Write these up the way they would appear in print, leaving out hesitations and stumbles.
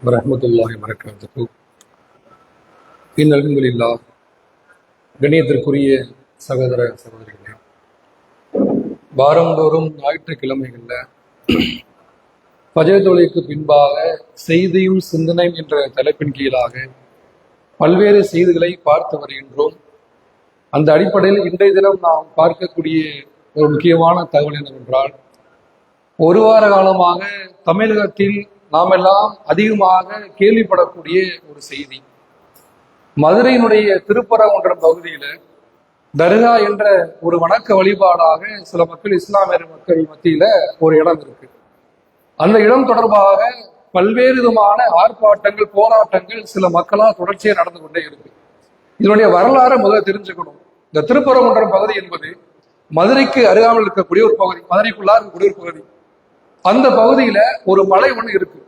வரஹ்மத்துல்லாஹி வபரகாத்துஹு. அல்ஹம்துலில்லாஹ். கண்ணியத்திற்குரிய சகோதர சகோதரிகளே, வாரந்தோறும் ஞாயிற்றுக்கிழமைகள்ல ஃபஜர் தொழுகைக்கு பின்பாக செய்தியும் சிந்தனையும் என்ற தலைப்பின் கீழாக பல்வேறு செய்திகளை பார்த்து வருகின்றோம். அந்த அடிப்படையில் இன்றைய தினம் நாம் பார்க்கக்கூடிய ஒரு முக்கியமான தகவல் என்னவென்றால், ஒரு வார காலமாக தமிழகத்தில் நாம் எல்லாம் அதிகமாக கேள்விப்படக்கூடிய ஒரு செய்தி. மதுரையினுடைய திருப்பரங்குன்றம் பகுதியில தர்கா என்ற ஒரு வணக்க வழிபாடாக சில மக்கள், இஸ்லாமிய மக்கள் மத்தியில ஒரு இடம் இருக்கு. அந்த இடம் தொடர்பாக பல்வேறு விதமான ஆர்ப்பாட்டங்கள், போராட்டங்கள் சில மக்களால் தொடர்ச்சியாக நடந்து கொண்டே இருக்கு. இதனுடைய வரலாறு முதல்ல தெரிஞ்சுக்கணும். இந்த திருப்பரங்குன்றம் பகுதி என்பது மதுரைக்கு அருகாமல் இருக்கக்கூடிய ஒரு பகுதி, மதுரைக்குள்ளார இருக்கக்கூடிய ஒரு பகுதி. அந்த பகுதியில ஒரு மலை ஒண்ணு இருக்கு.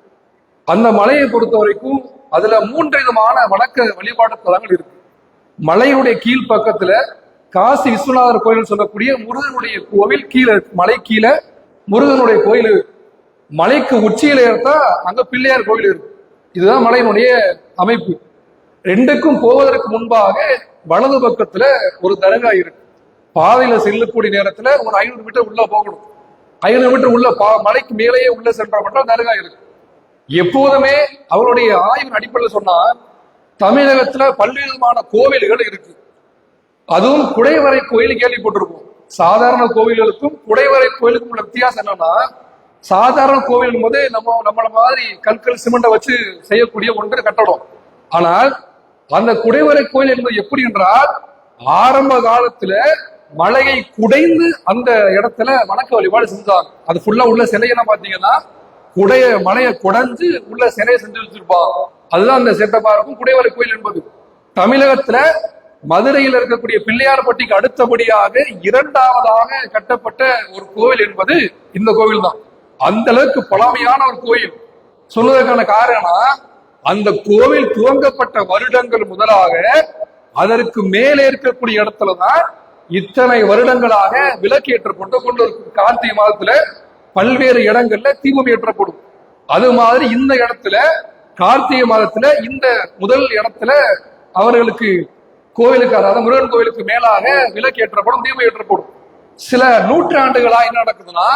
அந்த மலையை பொறுத்த வரைக்கும் அதுல 3 விதமான வணக்க வழிபாடு தலங்கள் இருக்கு. மலையுடைய கீழ் பக்கத்துல காசி விஸ்வநாதர் கோயில் சொல்லக்கூடிய முருகனுடைய கோவில் கீழே, மலை கீழே முருகனுடைய கோயில் இருக்கு. மலைக்கு உச்சியில ஏற்றா அங்க பிள்ளையார் கோயில் இருக்கு. இதுதான் மலையினுடைய அமைப்பு. ரெண்டுக்கும் போவதற்கு முன்பாக வலது பக்கத்துல ஒரு தர்கா இருக்கு. பாதையில செல்லக்கூடிய நேரத்துல ஒரு 500 மீட்டர் உள்ள போகணும். 500 மீட்டர் உள்ள மலைக்கு மேலேயே உள்ள சென்ற மட்டும் தர்கா இருக்கு. எப்போதுமே அவருடைய ஆய்வின் அடிப்படையில் சொன்னா, தமிழகத்துல பல்வேறு விதமான கோவில்கள் இருக்கு. அதுவும் குடைவரை கோயில் கேள்விப்பட்டிருப்போம். சாதாரண கோவில்களுக்கும் குடைவரை கோயிலுக்கும் உள்ள வித்தியாசம் என்னன்னா, சாதாரண கோவில் போது நம்மள மாதிரி கற்கள் சிமெண்ட வச்சு செய்யக்கூடிய ஒன்று கட்டடம். ஆனால் அந்த குடைவரை கோயில் என்பது எப்படி என்றால், ஆரம்ப காலத்துல மலையை குடைந்து அந்த இடத்துல வணக்க வழிபாடு செஞ்சாங்க. அது ஃபுல்லா உள்ள சிலையெல்லாம் பாத்தீங்கன்னா மலையை குடைஞ்சு உள்ள சிலையை செஞ்சு வச்சிருப்பாங்க. அதுதான் அந்த செட்டப்பா இருக்கும் குடைவரை கோயில் என்பது. தமிழகத்துல மதுரையில் இருக்கக்கூடிய பிள்ளையார்பட்டிக்கு அடுத்தபடியாக 2வது கட்டப்பட்ட ஒரு கோவில் என்பது இந்த கோவில் தான். அந்த அளவுக்கு பழமையான ஒரு கோயில். சொல்வதற்கான காரணம், அந்த கோவில் துவங்கப்பட்ட வருடங்கள் முதலாக அதற்கு மேலே இருக்கக்கூடிய இடத்துலதான் இத்தனை வருடங்களாக விளக்கேற்றப்பட்டு கொண்டு கார்த்திகை மாதத்துல பல்வேறு இடங்கள்ல தீபம் ஏற்றப்படும். அது மாதிரி இந்த இடத்துல கார்த்திகை மாதத்துல இந்த முதல் இடத்துல அவர்களுக்கு கோவிலுக்கு, அதாவது முருகன் கோவிலுக்கு மேலாக விளக்கேற்றப்படும், தீபம் ஏற்றப்படும். சில நூற்றாண்டுகளா என்ன நடக்குதுன்னா,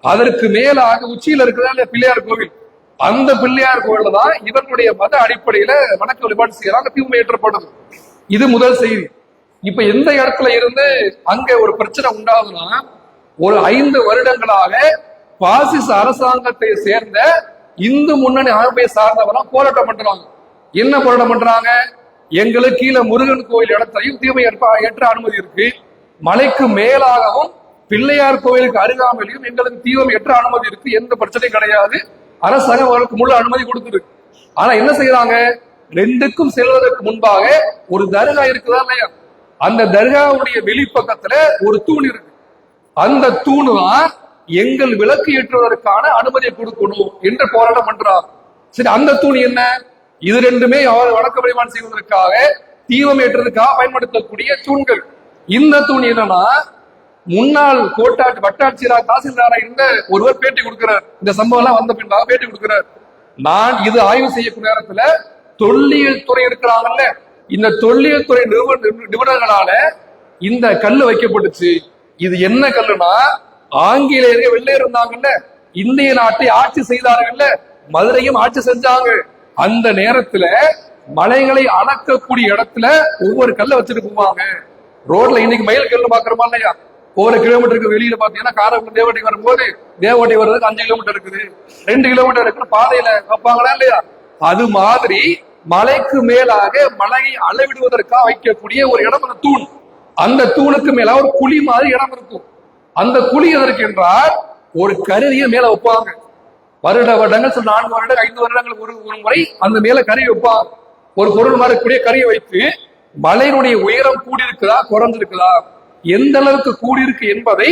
அதற்கு மேலாக உச்சியில இருக்கிற பிள்ளையார் கோவில், அந்த பிள்ளையார் கோவில்ல தான் இவர்களுடைய மத அடிப்படையில வணக்க வழிபாடு செய்யறாங்க, தீபம் ஏற்றப்படுது. இது முதல் செய்தி. இப்ப எந்த இடத்துல இருந்து அங்க ஒரு பிரச்சனை உண்டாகுதுன்னா, ஒரு 5 வருடங்களாக பாசிச அரசாங்கத்தை சேர்ந்த இந்து முன்னணி அமைப்பை சார்ந்தவரெல்லாம் போராட்டம் பண்றாங்க. என்ன போராட்டம் பண்றாங்க? எங்களுக்கு கீழே முருகன் கோயில் இடத்தையும் தீபம் ஏற்ற அனுமதி இருக்கு, மலைக்கு மேலாகவும் பிள்ளையார் கோயிலுக்கு அருகாமையிலையும் எங்களுக்கு தீபம் ஏற்ற அனுமதி இருக்கு, எந்த பிரச்சனையும் கிடையாது, அரசாங்கம் அவர்களுக்கு முழு அனுமதி கொடுத்துருக்கு. ஆனா என்ன செய்யறாங்க? 2க்கும் செல்வதற்கு முன்பாக ஒரு தர்கா இருக்குதா இல்லையா, அந்த தர்காவுடைய வெளிப்பக்கத்துல ஒரு தூண் இருக்கு. அந்த தூணு தான் எங்கள் விளக்கு ஏற்றுவதற்கான அனுமதியை கொடுக்கணும் என்று போராட்டம் பண்றார். சரி, அந்த தூண் என்ன? இது 2மே அவர் வணக்க வழிபாடு செய்வதற்காக, தீபம் ஏற்றுவதற்காக பயன்படுத்தக்கூடிய தூண்கள். இந்த தூண் என்னன்னா, முன்னாள் வட்டாட்சியராக தாசில்தாரா இருந்த ஒருவர் பேட்டி கொடுக்கிறார். இந்த சம்பவம் எல்லாம் வந்த பின்பாக பேட்டி கொடுக்கிறார். நான் இது ஆய்வு செய்யக்கூடிய நேரத்துல தொல்லியல் துறை இருக்கிறாங்கல்ல, இந்த தொல்லியல் துறை நிபுணர்களால இந்த கல்லு வைக்கப்பட்டுச்சு. இது என்ன கல்லுனா, ஆங்கிலேயர்கள் வெள்ளை இருந்தாங்கல்ல, இந்திய நாட்டை ஆட்சி செய்தார்கள்ல, மதுரையும் ஆட்சி செஞ்சாங்க. அந்த நேரத்துல மலைகளை அளக்கக்கூடிய இடத்துல ஒவ்வொரு கல்ல வச்சுட்டு போவாங்க. ரோட்ல இன்னைக்கு மயில் கல்லு பாக்குறோமா இல்லையா, 1 கிலோமீட்டருக்கு வெளியில பாத்தீங்கன்னா காரைக்குடி தேவட்டை வரும்போது தேவட்டை வர்றதுக்கு 5 கிலோமீட்டர் இருக்குது, 2 கிலோமீட்டர் இருக்குன்னு பாதையில வைப்பாங்களா இல்லையா, அது மாதிரி மலைக்கு மேலாக மலையை அளவிடுவதற்காக வைக்கக்கூடிய ஒரு இடம் அந்த தூண். அந்த தூணுக்கு மேல ஒரு குழி மாதிரி இடம் இருக்கும். அந்த குழி எதற்கு என்றால், ஒரு கருவியை மேல வைப்பாங்க. வருடங்கள் 4 வருடங்கள் 5 வருடங்களுக்கு ஒரு முறை அந்த மேல கருவி வைப்பாங்க. ஒரு பொருள் மாறக்கூடிய கருவியை வைத்து மலையினுடைய உயரம் கூடியிருக்குதா குறைஞ்சிருக்குதா, எந்த அளவுக்கு கூடியிருக்கு என்பதை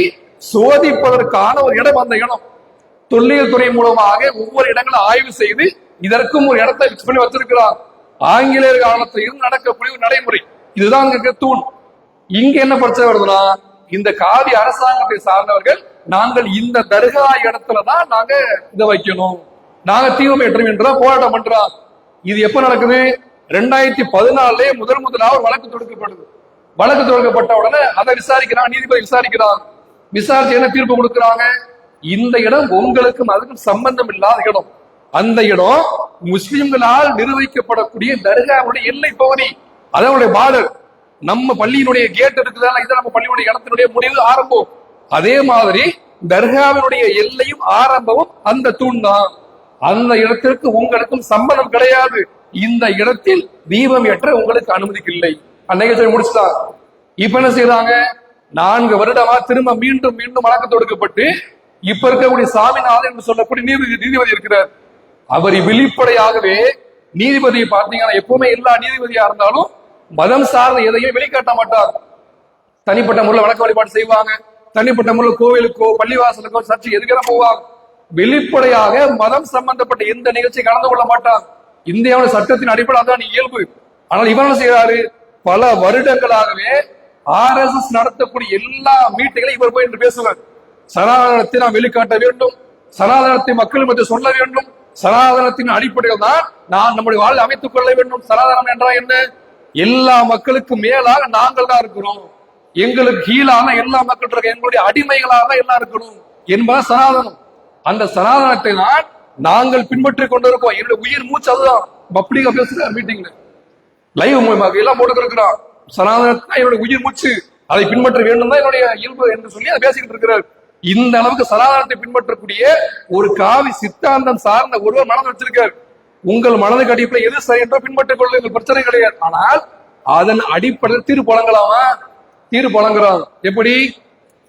சோதிப்பதற்கான ஒரு இடம் அந்த இடம். தொல்லியல் துறை மூலமாக ஒவ்வொரு இடங்களை ஆய்வு செய்து இதற்கும் ஒரு இடத்தை பிக்ஸ் பண்ணி வச்சிருக்கிறார். ஆங்கிலேயர் காலத்தில் இருந்து நடக்கக்கூடிய ஒரு நடைமுறை. இதுதான் அங்க தூண். இங்க என்ன பிரச்சனை வருதுன்னா, இந்த காவி அரசாங்கத்தை சார்ந்தவர்கள், நாங்கள் இந்த தர்கா இடத்துலதான் நாங்க இதை வைக்கணும், நாங்க தீபம் ஏற்றுவோம் என்றுதான் போராட்டம் பண்றாங்க. இது எப்ப நடக்குது? 2014 முதலாவது வழக்கு தொடுக்கப்படுது. வழக்கு தொடுக்கப்பட்ட உடனே அதை விசாரிக்கிறாங்க, நீதிபதி விசாரிக்கிறாங்க. விசாரிச்சு என்ன தீர்ப்பு கொடுக்கிறாங்க? இந்த இடம் உங்களுக்கும் அதுக்கும் சம்பந்தம் இல்லாத இடம். அந்த இடம் முஸ்லிம்களால் நிர்வகிக்கப்படக்கூடிய தர்காவுடைய எல்லை பகுதி, அதனுடைய பார்டர். நம்ம பள்ளியினுடைய கேட் இருக்குதான, இது நம்ம பள்ளியுடைய இடத்தினுடைய முடிவு ஆரம்பம். அதே மாதிரி தர்காவினுடைய எல்லையும் ஆரம்பமும் அந்த தூண் தான். அந்த இடத்திற்கு உங்களுக்கும் சம்பந்தம் கிடையாது. இந்த இடத்தில் தீபம் ஏற்ற உங்களுக்கு அனுமதிக்கு இல்லை. அன்னைக்கு முடிச்சுட்டாங்க. இப்ப என்ன செய்யறாங்க? 4 வருடமா திரும்ப மீண்டும் மீண்டும் வழக்கு தொடுக்கப்பட்டு இப்ப இருக்கக்கூடிய சாமிநாதன் என்று சொல்லக்கூடிய நீதிபதி இருக்கிறார். அவர் வெளிப்படையாகவே நீதிபதியை பார்த்தீங்கன்னா, எப்பவுமே எல்லா நீதிபதியா இருந்தாலும் மதம் சார்ந்த எதையும் வெளிக்காட்ட மாட்டார். தனிப்பட்ட முறையில் வழக்கு வழிபாடு செய்வாங்க, தனிப்பட்ட முறையில் கோவிலுக்கோ பள்ளிவாசலுக்கோ சர்ச்சை எதுக்கெல்லாம் போவாங்க. வெளிப்படையாக மதம் சம்பந்தப்பட்ட எந்த நிகழ்ச்சியை கலந்து கொள்ள மாட்டாங்க. இந்தியாவோட சட்டத்தின் அடிப்படை அதான் இயல்பு. ஆனால் இவன் என்ன செய்யறாரு? பல வருடங்களாகவே RSS நடத்தக்கூடிய எல்லா மீட்டிங்களையும் இவர் போய் என்று பேசுவார். சனாதனத்தை நாம் வெளிக்காட்ட வேண்டும், சனாதனத்தை மக்கள் மத்திய சொல்ல வேண்டும், சனாதனத்தின் அடிப்படையில் தான் நான் நம்முடைய வாழ்வை அமைத்துக் கொள்ள வேண்டும். சனாதனம் என்றால் என்ன? எல்லா மக்களுக்கும் மேலாக நாங்கள் தான் இருக்கிறோம், எங்களுக்கு கீழான எல்லா மக்கள் இருக்க எங்களுடைய அடிமைகளாக தான் எல்லாம் இருக்கணும் என்பது சனாதனம். அந்த சனாதனத்தை தான் நாங்கள் பின்பற்றிக் கொண்டிருக்கோம். என்னுடைய உயிர் மூச்சு அதுதான். பப்ளிகா பேசுறார் மீட்டிங்ல, லைவ் மூலமாக எல்லாம் போட்டுக்கிறான். சனாதனத்தை என்னுடைய உயிர் மூச்சு, அதை பின்பற்ற வேண்டும் தான் என்னுடைய இயல்பு என்று சொல்லி அதை பேசிக்கிட்டு இருக்கிறார். இந்த அளவுக்கு சனாதனத்தை பின்பற்றக்கூடிய ஒரு காவி சித்தாந்தம் சார்ந்த ஒருவர் மனது வச்சிருக்கார். உங்கள் மனதுக்கு அடிப்படையில் எது சரி என்றோ பின்பற்றிக் கொள்ள பிரச்சனை கிடையாது. ஆனால் அதன் அடிப்படையில் தீர்ப்பு வழங்கலாமா? தீர்ப்பு வழங்குறாங்க. எப்படி?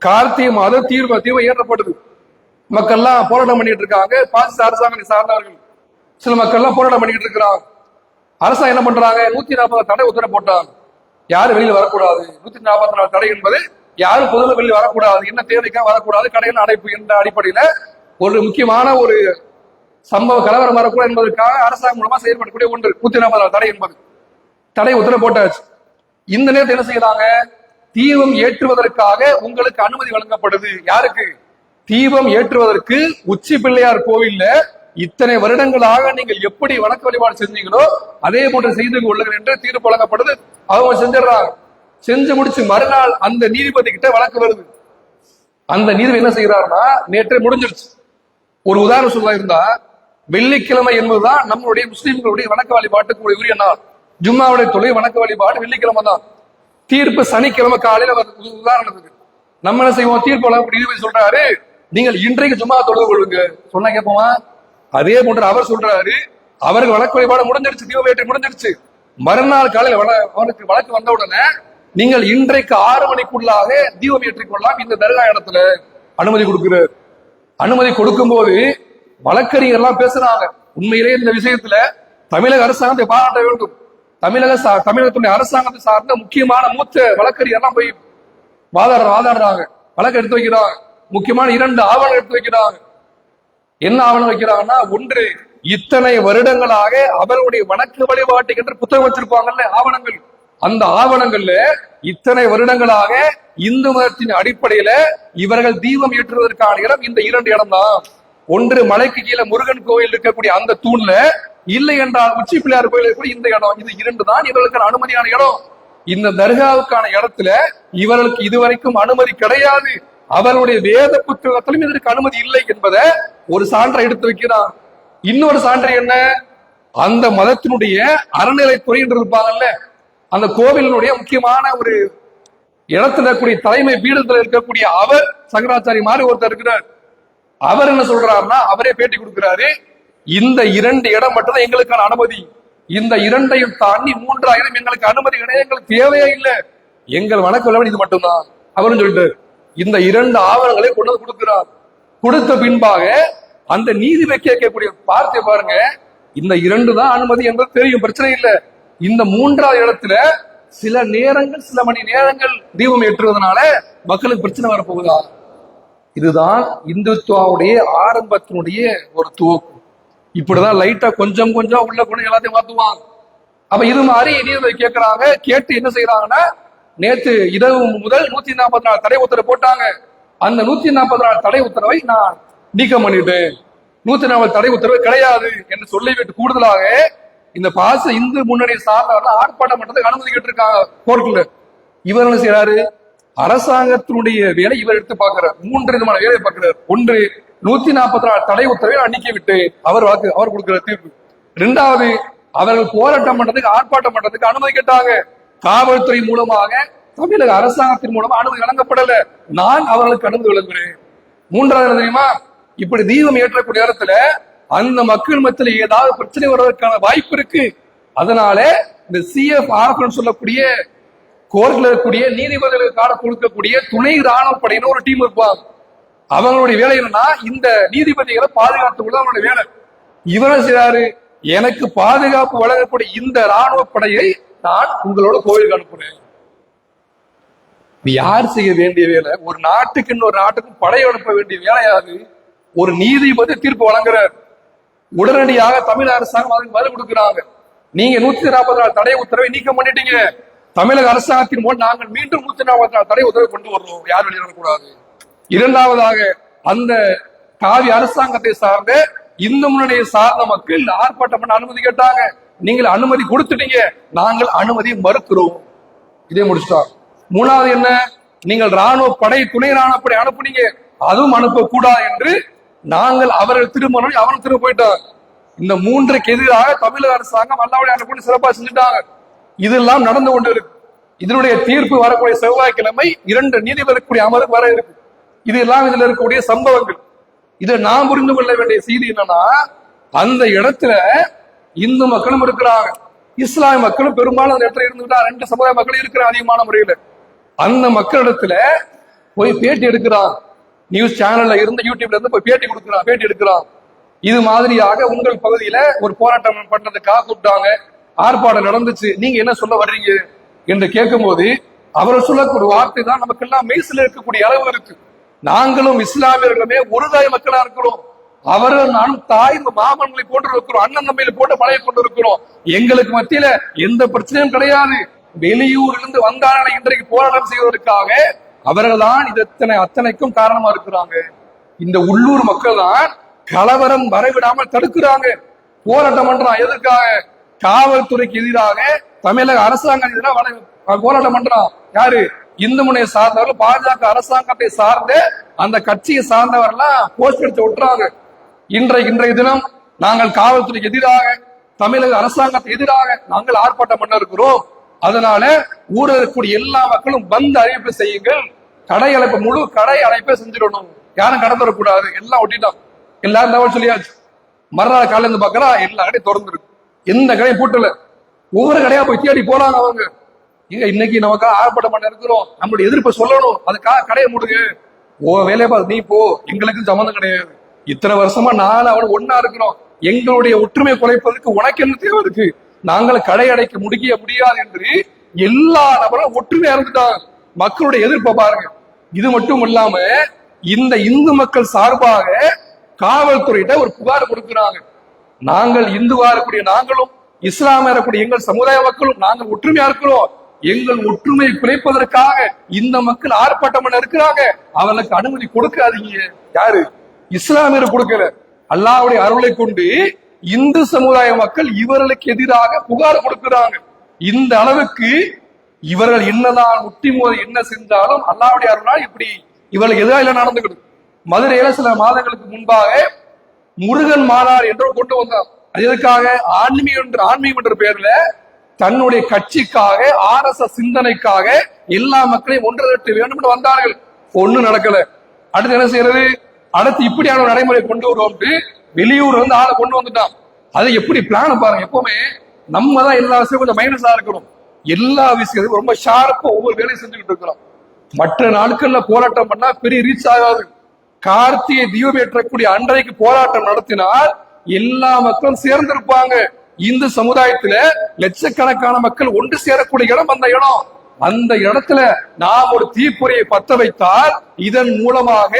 கார்த்திகை மாதம் தீர்வு ஏற்றப்படுது. மக்கள்லாம் போராட்டம் பண்ணிட்டு இருக்காங்க. பாசிச அரசாங்கத்தை சார்ந்தவர்கள் சில மக்கள்லாம் போராட்டம் பண்ணிட்டு இருக்கிறாங்க. அரசாங்கம் என்ன பண்றாங்க? 140 தடை உத்தரவு போட்டாங்க. யாரும் வெளியில வரக்கூடாது. 144 தடை என்பது யாரும் பொதுவில் வெளியில் வரக்கூடாது, என்ன தேவைக்காக வரக்கூடாது, கடையில் அடைப்பு என்ற அடிப்படையில ஒரு முக்கியமான ஒரு சம்பவ கலவரம் வரக்கூடாது என்பதற்காக அரசாங்கம் மூலமா செயல்படக்கூடிய ஒன்று 144 தடை என்பது. தடை உத்தரவு போட்டாச்சு. இந்த நேரத்தில் என்ன செய்யறாங்க? தீபம் ஏற்றுவதற்காக உங்களுக்கு அனுமதி வழங்கப்படுது. யாருக்கு? தீபம் ஏற்றுவதற்கு உச்சி பிள்ளையார் கோவில்ல இத்தனை வருடங்களாக நீங்கள் எப்படி வணக்க வழிபாடு செஞ்சீங்களோ அதே போன்று செய்து கொள்ளுங்கள் என்று தீர்ப்பு வழங்கப்படுது. அவங்க செஞ்சிடறாங்க. செஞ்சு முடிச்சு மறுநாள் அந்த நீதிபதி கிட்ட வழக்கு வருது. அந்த நீதிபதி என்ன செய்யறாருன்னா, நேற்று முடிஞ்சிருச்சு. ஒரு உதாரணம் சொல்ல இருந்தா, வெள்ளிக்கிழமை என்பதுதான் நம்மளுடைய முஸ்லிம்களுடைய வணக்க வழிபாட்டுக்கு உரிய நாள். ஜும்மாவுடைய தொழில் வணக்க வழிபாடு வெள்ளிக்கிழமை தான். தீர்ப்பு சனிக்கிழமை காலையில உதாரணத்துக்கு நம்ம என்ன செய்வோம்? தீர்ப்பு வழங்கக்கூடிய நீதிபதி சொல்றாரு, நீங்கள் இன்றைக்கு ஜும்மா தொழுது கொள்ளுங்க. சொன்னா கேட்போமா? அதே போன்று அவர் சொல்றாரு, அவருக்கு வழக்கு வழிபாடு முடிஞ்சிருச்சு, தீபவேட்டை முடிஞ்சிருச்சு. மறுநாள் காலையில் அவனுக்கு வழக்கு வந்த உடனே நீங்கள் இன்றைக்கு 6 மணிக்குள்ளாக தீபம் ஏற்றிக் கொள்ளலாம் இந்த தர்கா இடத்துல அனுமதி கொடுக்கிறார். அனுமதி கொடுக்கும் போது வழக்கறிஞர் எல்லாம் பேசுறாங்க. உண்மையிலே இந்த விஷயத்துல தமிழக அரசாங்கத்தை பாராட்ட வேண்டும். தமிழகத்துடைய அரசாங்கத்தை சார்ந்த முக்கியமான மூத்த வழக்கறிஞர் எல்லாம் போய் வாதாடுறாங்க, வழக்கு எடுத்து வைக்கிறாங்க. முக்கியமான 2 ஆவணம் எடுத்து வைக்கிறாங்க. என்ன ஆவணம் வைக்கிறாங்கன்னா, ஒன்று, இத்தனை வருடங்களாக அவர்களுடைய வணக்க வழிபாட்டுக்கு என்று புத்தகம் வச்சிருப்பாங்கல்ல ஆவணங்கள், அந்த ஆவணங்கள்ல இத்தனை வருடங்களாக இந்து மதத்தின் அடிப்படையில இவர்கள் தீபம் ஏற்றுவதற்கான இடம் இந்த 2 இடம் தான். ஒன்று மலைக்கு கீழே முருகன் கோயில் இருக்கக்கூடிய அந்த தூண்ல, இல்லை என்றால் உச்சி பிள்ளையார் கோயில் இருக்கக்கூடிய இந்த இடம். இது 2 தான் இவர்களுக்கான அனுமதியான இடம். இந்த தர்காவுக்கான இடத்துல இவர்களுக்கு இதுவரைக்கும் அனுமதி கிடையாது. அவருடைய வேத புத்தகத்திலும் இதற்கு அனுமதி இல்லை என்பதை ஒரு சான்றை எடுத்து வைக்கிறார். இன்னொரு சான்று என்ன? அந்த மதத்தினுடைய அறநிலைத்துறை என்று இருப்பாங்கல்ல, அந்த கோவிலினுடைய முக்கியமான ஒரு இடத்துல இருக்கக்கூடிய தலைமை பீடத்தில் இருக்கக்கூடிய அவர், சங்கராச்சாரி மாதிரி ஒருத்தர் இருக்கிறார். அவர் என்ன சொல்றாருன்னா, அவரே பேட்டி கொடுக்கிறாரு, இந்த 2 இடம் மட்டும்தான் எங்களுக்கான அனுமதி, இந்த 2ஐயும் தாண்டி 3ஆம் இடம் எங்களுக்கு அனுமதி கிடையாது, எங்களுக்கு தேவையே இல்லை, எங்கள் வணக்க வழிபாடு இது மட்டும்தான் அவரும் சொல்லிட்டு இந்த 2 ஆவணங்களை கொண்டு வந்து கொடுக்கிறார். கொடுத்த பின்பாக அந்த நீதிபதி கேட்கக்கூடிய வார்த்தை பாருங்க, இந்த 2 தான் அனுமதி என்பது தெரியும், பிரச்சனை இல்லை. இந்த 3ஆவது இடத்துல சில நேரங்கள், சில மணி நேரங்கள் தீபம் ஏற்றுவதனால மக்களுக்கு பிரச்சனை வரப்போகுதா? இதுதான் இந்துத்துவாவுடைய ஆரம்பத்தினுடைய ஒரு துவக்கம். இப்படிதான் லைட்டா கொஞ்சம் கொஞ்சம் உள்ள கொண்டு எல்லாத்தையும் மாத்துவாங்க. அப்ப இது மாதிரி நீதிபதி கேட்கிறாங்க. கேட்டு என்ன செய்யறாங்கன்னா, நேற்று இரவு முதல் 144 தடை உத்தரவு போட்டாங்க. அந்த 144 தடை உத்தரவை நான் நீக்கம் பண்ணிட்டேன். 140 தடை உத்தரவு கிடையாது என்று சொல்லிவிட்டு கூடுதலாக இந்த பாச இந்து முன்னணி சார்ந்தவர்கள் ஆர்ப்பாட்டம் பண்றதுக்கு அனுமதி கேட்டிருக்காங்க கோர்ட்ல. இவர் என்ன செய்யறாரு? அரசாங்கத்தினுடைய வேலை இவர் எடுத்து பார்க்கிறார். 3 விதமான வேலையை பார்க்கிறார். ஒன்று, 144 தடை உத்தரவை அன்னிக்க விட்டு அவர் கொடுக்கிற தீர்ப்பு. 2வது, அவர்கள் போராட்டம் பண்றதுக்கு ஆர்ப்பாட்டம் பண்றதுக்கு அனுமதி கேட்டாங்க. காவல்துறை மூலமாக தமிழக அரசாங்கத்தின் மூலமா அனுமதி வழங்கப்படல. நான் அவர்களுக்கு அனுமதி வழங்குகிறேன். 3வது தெரியுமா? இப்படி தீபம் ஏற்றக்கூடிய நேரத்துல அந்த மக்கள் மத்தியில் ஏதாவது பிரச்சனை வருவதற்கான வாய்ப்பு இருக்கு. அதனால இந்த CFR சொல்லக்கூடிய கோர்ட்ல இருக்கக்கூடிய நீதிபதிகளுக்காக கொடுக்கக்கூடிய துணை ராணுவ படையினர் ஒரு டீம் இருப்பாங்க. அவங்களுடைய வேலை என்னன்னா இந்த நீதிபதிகளை பாதுகாத்துக் அவங்களுடைய வேலை. இவரை செய்றாரு, எனக்கு பாதுகாப்பு வழங்கக்கூடிய இந்த ராணுவ படையை நான் உங்களோட கோவிலுக்கு அனுப்புறேன். யார் செய்ய வேண்டிய வேலை? ஒரு நாட்டுக்கு இன்னொரு நாட்டுக்கும் படை அனுப்ப வேண்டிய வேலையாது ஒரு நீதிபதி தீர்ப்பு வழங்குறார். உடனடியாக தமிழக அரசாங்கம் அதுக்கு பதில் கொடுக்கிறாங்க. நீங்க 144 தடை உத்தரவை நீக்கம் பண்ணிட்டீங்க. தமிழக அரசாங்கத்தின் மூலம் நாங்கள் மீண்டும் 144 தடை உத்தரவை கொண்டு வர்றோம். யார் வெளியிடக்கூடாது. 2வதாக அந்த காவி அரசாங்கத்தை சார்ந்த இந்து முன்னணியை சார்ந்த மக்கள் ஆர்ப்பாட்டம் பண்ண அனுமதி கேட்டாங்க. நீங்கள் அனுமதி கொடுத்துட்டீங்க, நாங்கள் அனுமதி மறுக்கிறோம். இதே முடிச்சுட்டா. 3வது என்ன? நீங்கள் ராணுவ படை துணை ராணுவ படை அனுப்புனீங்க, அதுவும் அனுப்பக்கூடாது என்று நாங்கள் அவர்கள் திரும்ப அவன் திரும்ப போயிட்டார். இந்த 3க்கு எதிராக தமிழக அரசாங்கம் அல்லாவுடைய அனுப்பி சிறப்பாக செஞ்சுட்டாங்க. இதெல்லாம் நடந்து கொண்டு இருக்கு. இதனுடைய தீர்ப்பு வரக்கூடிய செவ்வாய்க்கிழமை 2 நீதிபதி அமர்வு வர இருக்கு. இதெல்லாம் இதுல இருக்கக்கூடிய சம்பவங்கள். இதை நாம் புரிந்து கொள்ள வேண்டிய செய்தி என்னன்னா, அந்த இடத்துல இந்து மக்களும் இருக்கிறாங்க, இஸ்லாமிய மக்களும் பெரும்பாலும் அந்த இடத்துல இருந்துட்டா 2 சமுதாய மக்களும் இருக்கிற அதிகமான முறையில அந்த மக்களிடத்துல போய் பேட்டி எடுக்கிறான். நியூஸ் சேனல்ல இருந்து யூடியூப்ல இருந்து போய் பேட்டி எடுக்கிறான். இது மாதிரியாக உங்கள் பகுதியில ஒரு போராட்டம் பண்றதுக்காக கூப்பிட்டாங்க, ஆர்ப்பாட்டம் நடந்துச்சு, நீங்க என்ன சொல்ல வர்றீங்க என்று கேட்கும் போது அவர் சொல்லக்கூடிய வார்த்தை தான் நமக்கு எல்லாம் மெய்சில் இருக்கக்கூடிய அளவு இருக்கு. நாங்களும் இஸ்லாமியர்களுமே ஒரு தாய் மக்களா இருக்கிறோம். அவர்கள் நானும் தாய் மாமன்களை போன்று இருக்கிறோம், அண்ணன் தம்பிகளை போட்டு பழைய கொண்டு இருக்கிறோம். எங்களுக்கு மத்தியில எந்த பிரச்சனையும் கிடையாது. வெளியூரிலிருந்து வந்தார்கள் இன்றைக்கு போராட்டம் செய்வதற்காக அவர்கள் தான் அத்தனைக்கும் காரணமா இருக்கிறாங்க. இந்த உள்ளூர் மக்கள் தான் கலவரம் வரவிடாமல் தடுக்கிறாங்க, போராட்டம் பண்றான். எதற்காக? காவல்துறைக்கு எதிராக தமிழக அரசாங்கம் எதிராக போராட்டம் பண்றான். யாரு? இந்து முனையை சார்ந்தவர்கள், பாஜக அரசாங்கத்தை சார்ந்த அந்த கட்சியை சார்ந்தவர்கள்லாம் போஸ்ட் அடிச்சு விட்டுறாங்க. இன்றைய தினம் நாங்கள் காவல்துறைக்கு எதிராக, தமிழக அரசாங்கத்தை எதிராக நாங்கள் ஆர்ப்பாட்டம் பண்ண இருக்கிறோம். அதனால ஊரில் இருக்கக்கூடிய எல்லா மக்களும் பந்து அறிவிப்பு செய்யுங்கள், கடை அழைப்பு, முழு கடை அழைப்பை செஞ்சிடணும், யாரும் கடை தரக்கூடாது. எல்லாம் ஒட்டிட்டான், எல்லாரும் தகவல் சொல்லியாச்சு. மறுநாள் காலையில இருந்து பாக்குறா எல்லா கடையும் திறந்து இருக்கு, எந்த கடையும் பூட்டல. ஒவ்வொரு கடையா போய் தேடி போறாங்க அவங்க. இன்னைக்கு நமக்காக ஆர்ப்பாட்டம் பண்ண இருக்கிறோம், நம்மளுடைய எதிர்ப்பை சொல்லணும், அதுக்காக கடையை மூடுங்க. வேலையை பார்த்து நீ போ, எங்களுக்கு சம்மந்தம் கிடையாது. இத்தனை வருஷமா நான் அவன் ஒன்னா இருக்கிறோம், எங்களுடைய ஒற்றுமை குறைப்பதற்கு உனக்கு என்ன தேவை இருக்கு? நாங்கள் கடை அடைக்க முடியாது என்று எல்லா நபரும் ஒற்றுமையா இருந்துட்டாங்க. மக்களுடைய எதிர்ப்பை பாருங்க. இது மட்டும் இல்லாம இந்த இந்து மக்கள் சார்பாக காவல்துறையிட்ட ஒரு புகார் கொடுக்கிறாங்க. நாங்கள் இந்துவா இருக்கக்கூடிய நாங்களும், இஸ்லாமியா இருக்கக்கூடிய எங்கள் சமுதாய மக்களும் நாங்கள் ஒற்றுமையா இருக்கிறோம், எங்கள் ஒற்றுமையை குறைப்பதற்காக இந்த மக்கள் ஆர்ப்பாட்டம் பண்ண இருக்கிறாங்க, அவனுக்கு அனுமதி கொடுக்காதீங்க. யாரு? இஸ்லாமியர் கொடுக்கல. அல்லாஹ்வுடைய அருளை கொண்டு இந்து சமுதாய மக்கள் இவர்களுக்கு எதிராக புகார் கொடுக்கிறாங்க. இந்த அளவுக்கு இவர்கள் என்னதான் முட்டி மோதி என்ன செஞ்சாலும் அல்லாஹ்வுடைய அருளால் இப்படி இவர்களுக்கு எதிராக இல்ல நடந்துக்கிட்டு. மதுரையில சில மாதங்களுக்கு முன்பாக முருகன் மாநாடு என்று கொண்டு வந்தார். அது எதுக்காக? ஆன்மீகம் என்ற பெயர்ல தன்னுடைய கட்சிக்காக, RSS சிந்தனைக்காக எல்லா மக்களையும் ஒன்று திரட்ட வேண்டும் என்று வந்தார்கள். ஒண்ணும் நடக்கல. அடுத்து என்ன செய்யறது? அடுத்து இப்படியான நடைமுறை கொண்டு வருவோம், வெளியூர் வந்து ஆளை கொண்டு வந்துட்டான். அதை எப்படி பிளான் பாருங்க. எப்பவுமே நம்ம தான் எல்லா விஷயம் கொஞ்சம் மைனஸா இருக்கணும், எல்லா விஷயத்தையும் ரொம்ப ஷார்ப்பா ஒவ்வொரு வேலையும் செஞ்சுக்கிட்டு இருக்கிறோம். மற்ற நாட்கள்ல போராட்டம் பண்ணா பெரிய ரீச் ஆகாது. கார்த்திகை தீபம் ஏற்றக்கூடிய அன்றைக்கு போராட்டம் நடத்தினால் எல்லா மக்களும் சேர்ந்திருப்பாங்க. இந்து சமுதாயத்துல லட்சக்கணக்கான மக்கள் ஒன்று சேரக்கூடிய இடம் அந்த இடம். அந்த இடத்துல நாம் ஒரு தீப்பொறியை பத்த வைத்தால் இதன் மூலமாக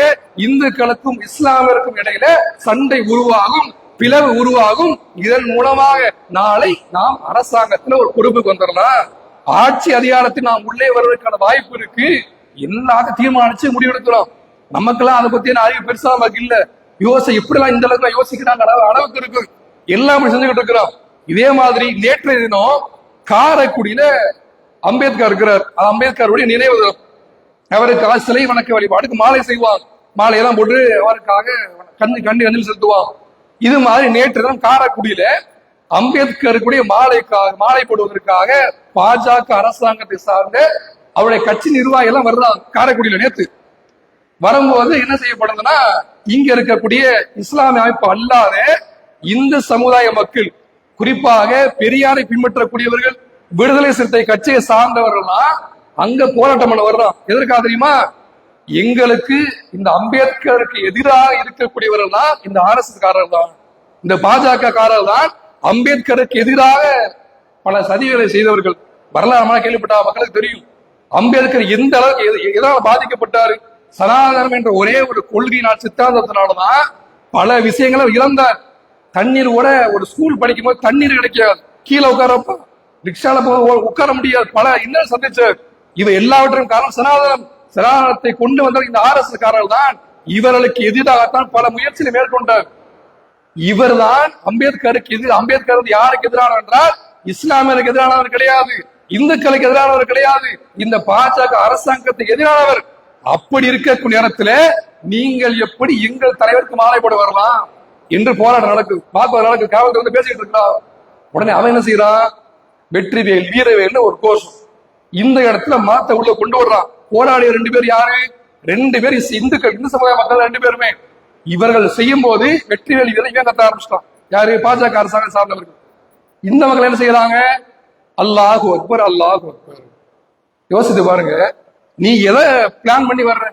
இந்துக்களுக்கும் இஸ்லாமியருக்கும் இடையில சண்டை உருவாகும், பிளவு உருவாகும். இதன் மூலமாக நாளை நாம் அரசாங்கத்துல ஒரு பொறுப்புக்கு வந்துடலாம், ஆட்சி அதிகாரத்தில் நாம் உள்ளே வருவதற்கான வாய்ப்பு இருக்கு. எல்லாத்தையும் தீர்மானிச்சு முடிவெடுக்கிறோம். நமக்கெல்லாம் அதை பத்தியான அறிவு பெருசா நமக்கு இல்ல. இப்படிலாம் இந்த அளவுக்கு யோசிக்கிறாங்க அளவுக்கு இருக்கு, எல்லாமே செஞ்சுக்கிட்டு இருக்கிறோம். இதே மாதிரி நேற்றைய தினம் காரைக்குடியில அம்பேத்கர் இருக்கிறார். அம்பேத்கருடைய நினைவு தினம். அவருக்கு சிலை வணக்க வழிபாடுக்கு மாலை செய்வாங்க. மாலையெல்லாம் போட்டு அவருக்காக கண்டி அஞ்சலி செலுத்துவாங்க. இது மாதிரி நேற்று தினம் காரைக்குடியில அம்பேத்கருக்குடைய மாலை போடுவதற்காக பாஜக அரசாங்கத்தை சார்ந்த அவருடைய கட்சி நிர்வாகிகள் எல்லாம் வர்றாங்க. காரைக்குடியில நேற்று வரும்போது என்ன செய்யப்படுதுன்னா, இங்க இருக்கக்கூடிய இஸ்லாமிய அமைப்பு அல்லாத இந்து சமுதாய மக்கள், குறிப்பாக பெரியாரை பின்பற்றக்கூடியவர்கள், விடுதலை சிறுத்தை கட்சியை சார்ந்தவர்கள்லாம் அங்க போராட்டம் பண்ண வர்றோம். எதற்காக தெரியுமா? எங்களுக்கு இந்த அம்பேத்கருக்கு எதிராக இருக்கக்கூடியவர்கள் தான் இந்த RSS காரர்கள் தான், இந்த பாஜக காரர்கள் தான் அம்பேத்கருக்கு எதிராக பல சதிகளை செய்தவர்கள். வரலாறு கேள்விப்பட்ட மக்களுக்கு தெரியும். அம்பேத்கர் எந்த அளவுக்கு எதனால பாதிக்கப்பட்டாரு? சனாதனம் என்ற ஒரே ஒரு கொள்கையினால், சித்தாந்தத்தினாலதான் பல விஷயங்களை இழந்தார். தண்ணீர் கூட ஒரு ஸ்கூல் படிக்கும் போது தண்ணீர் கிடைக்காது, கீழே உட்காரப்ப ரிக்ஷால உட்கார முடியாது, பல இன்னும் சந்திச்சார். இவை எல்லாவற்றையும் காரணம் சனாதனம். சனாதனத்தை கொண்டு வந்த இந்த RSS காரர்கள் தான் இவர்களுக்கு எதிராகத்தான் பல முயற்சிகளை மேற்கொண்டார். இவர் தான் அம்பேத்கருக்கு அம்பேத்கர் யாருக்கு எதிரானவர் என்றால் இஸ்லாமியருக்கு எதிரானவர் கிடையாது, இந்துக்களுக்கு எதிரானவர் கிடையாது, இந்த பாஜக அரசாங்கத்துக்கு எதிரானவர். அப்படி இருக்கக்கூடிய நேரத்துல நீங்கள் எப்படி எங்கள் தலைவருக்கு மாலை போட வரலாம் என்று போராட்டம் நடக்குது. நடக்குது. காவல்துறை வந்து பேசிட்டு இருக்கான். உடனே அவன் என்ன செய்யறான்? வெற்றிவேல் வீரவேல்னு ஒரு கோஷம் இந்த இடத்துல மாத்த உள்ள கொண்டு வர்றான். போராடிய 2 பேர் யாரு? 2 பேர் இந்துக்கள், இந்து சமுதாய மக்கள் 2 பேருமே. இவர்கள் செய்யும் போது வெற்றிவேல் வீரன் இவன் கத்த ஆரம்பிச்சிட்டான். யாரு? பாஜக அரசாங்கம் சார்ந்தவர்கள். இந்த மக்கள் என்ன செய்யறாங்க? அல்லாஹு அக்பர், அல்லாஹு அக்பர். யோசித்து பாருங்க, நீ எதை பிளான் பண்ணி வர்ற?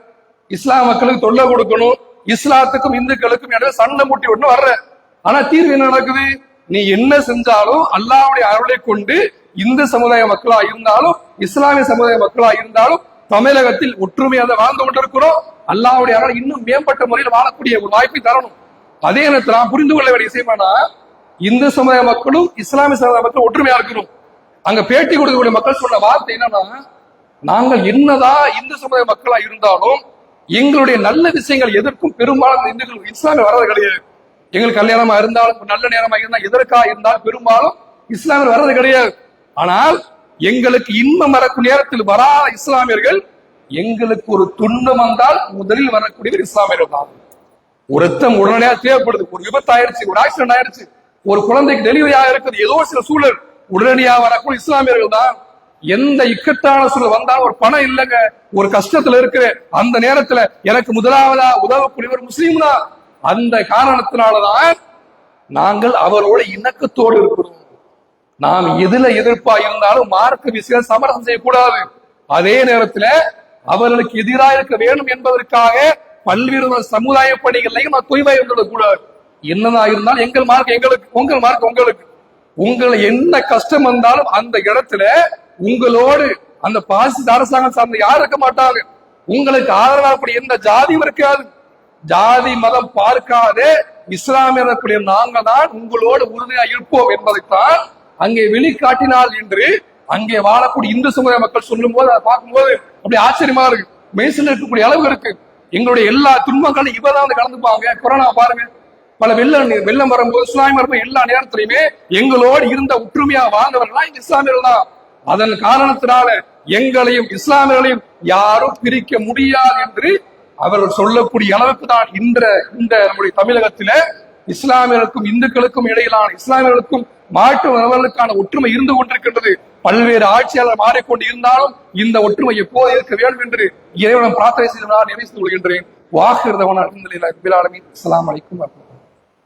இஸ்லாம் மக்களுக்கு தொல்லை கொடுக்கணும், இஸ்லாத்துக்கும் இந்துக்களுக்கும் இடையே சண்டை மூட்டி விடணும் வர்ற. ஆனா தீர்வு என்ன நடக்குது? நீ என்ன செஞ்சாலும் அல்லாஹ்வுடைய அருளை கொண்டு இந்து சமுதாய மக்களா இருந்தாலும் இஸ்லாமிய சமுதாய மக்களா இருந்தாலும் தமிழகத்தில் ஒற்றுமையாக வாழ்ந்து கொண்டிருக்கிறோம். அல்லாஹ்வுடைய அருள் இன்னும் மேம்பட்ட முறையில் வாழக்கூடிய ஒரு வாய்ப்பை தரணும். அதே நேரத்தில் நான் புரிந்து கொள்ள வேண்டிய விஷயமானா, இந்து சமுதாய மக்களும் இஸ்லாமிய சமுதாய மக்களும் ஒற்றுமையா இருக்கணும். அங்க பேட்டி கொடுக்கக்கூடிய மக்கள் சொன்ன வார்த்தை என்னன்னா, நாங்கள் என்னதான் இந்து சமுதாய மக்களா இருந்தாலும் எங்களுடைய நல்ல விஷயங்கள் எதற்கும் பெரும்பாலும் இந்துக்கள் இஸ்லாமிய வர்றது கிடையாது. எங்களுக்கு கல்யாணமா இருந்தாலும் நல்ல நேரமா இருந்தா எதற்கா இருந்தாலும் பெரும்பாலும் இஸ்லாமியர் வர்றது கிடையாது. ஆனால் எங்களுக்கு இன்பம் வரக்கூடிய நேரத்தில் வராத இஸ்லாமியர்கள், எங்களுக்கு ஒரு துன்பம் வந்தால் முதலில் வரக்கூடிய இஸ்லாமியர்கள் தான். ஒரு ரத்தம் உடனடியாக தேவைப்படுது, ஒரு விபத்து ஆயிடுச்சு, ஒரு ஆக்சிடென்ட் ஆயிடுச்சு, ஒரு குழந்தைக்கு டெலிவரி ஆகிருக்குது, ஏதோ சில சூழல் உடனடியாக வரக்கூடிய இஸ்லாமியர்கள் தான். எந்த இக்கட்டான சூழல் வந்தாலும், ஒரு பணம் இல்லைங்க, ஒரு கஷ்டத்துல இருக்கிற அந்த நேரத்துல எனக்கு முதலாவதா உதவக்கூடியவர் முஸ்லீம் தான். அந்த காரணத்தினாலதான் நாங்கள் அவரோட இணக்கத்தோடு இருக்கிறோம். நாம் எதுல எதிர்ப்பா இருந்தாலும் மார்க்க விஷயம் சமரசம் செய்யக்கூடாது. அதே நேரத்துல அவர்களுக்கு எதிராக இருக்க வேண்டும் என்பதற்காக பல்வேறு சமுதாய பணிகளையும் தூய்மை கூடாது. என்னதான் இருந்தாலும் எங்கள் மார்க் எங்களுக்கு, உங்கள் மார்க் உங்களுக்கு. உங்களை என்ன கஷ்டம் வந்தாலும் அந்த இடத்துல உங்களோடு அந்த பாசிச அரசாங்கம் சார்ந்த யாரும் இருக்க மாட்டாங்க. உங்களுக்கு ஆதரவாக எந்த ஜாதியும் இருக்காது. ஜாதி மதம் பார்க்காத இஸ்லாமிய நாங்கள் தான் உங்களோடு உறுதியாக இருப்போம் என்பதைத்தான் அங்கே வெளிக்காட்டினால் என்று அங்கே வாழக்கூடிய இந்து சமுதாய மக்கள் சொல்லும் போது அதை பார்க்கும்போது அப்படி ஆச்சரியமா இருக்கு, மெய்சில் இருக்கக்கூடிய அளவு இருக்கு. எங்களுடைய எல்லா துன்பங்களும் இவதான் வந்து கலந்துப்பாங்க. கொரோனா பாருங்க, பல வெள்ளம் வரும்போது இஸ்லாமியர்கள் எல்லா நேரத்திலையுமே எங்களோடு இருந்த ஒற்றுமையா வாழ்ந்தவர்களா இந்த இஸ்லாமியர்கள் தான். அதன் காரணத்தினால எங்களையும் இஸ்லாமியர்களையும் யாரும் பிரிக்க முடியாது என்று அவர்கள் சொல்லக்கூடிய அளவுக்கு தான் இந்த நம்முடைய தமிழகத்தில இஸ்லாமியர்களுக்கும் இந்துக்களுக்கும் இடையிலான, இஸ்லாமியர்களுக்கும் மாற்றுவர்களுக்கான ஒற்றுமை இருந்து கொண்டிருக்கின்றது. பல்வேறு ஆட்சியாளர் மாறிக்கொண்டு இருந்தாலும் இந்த ஒற்றுமை எப்போது இருக்க வேண்டும் என்று இறைவனம் பிரார்த்தனை செய்து நான் நினைத்து கொள்கின்றேன். வாஹிர் தவானா அல்ஹம்துலில்லாஹி ரப்பில் ஆலமீன். அஸ்ஸலாமு அலைக்கும்.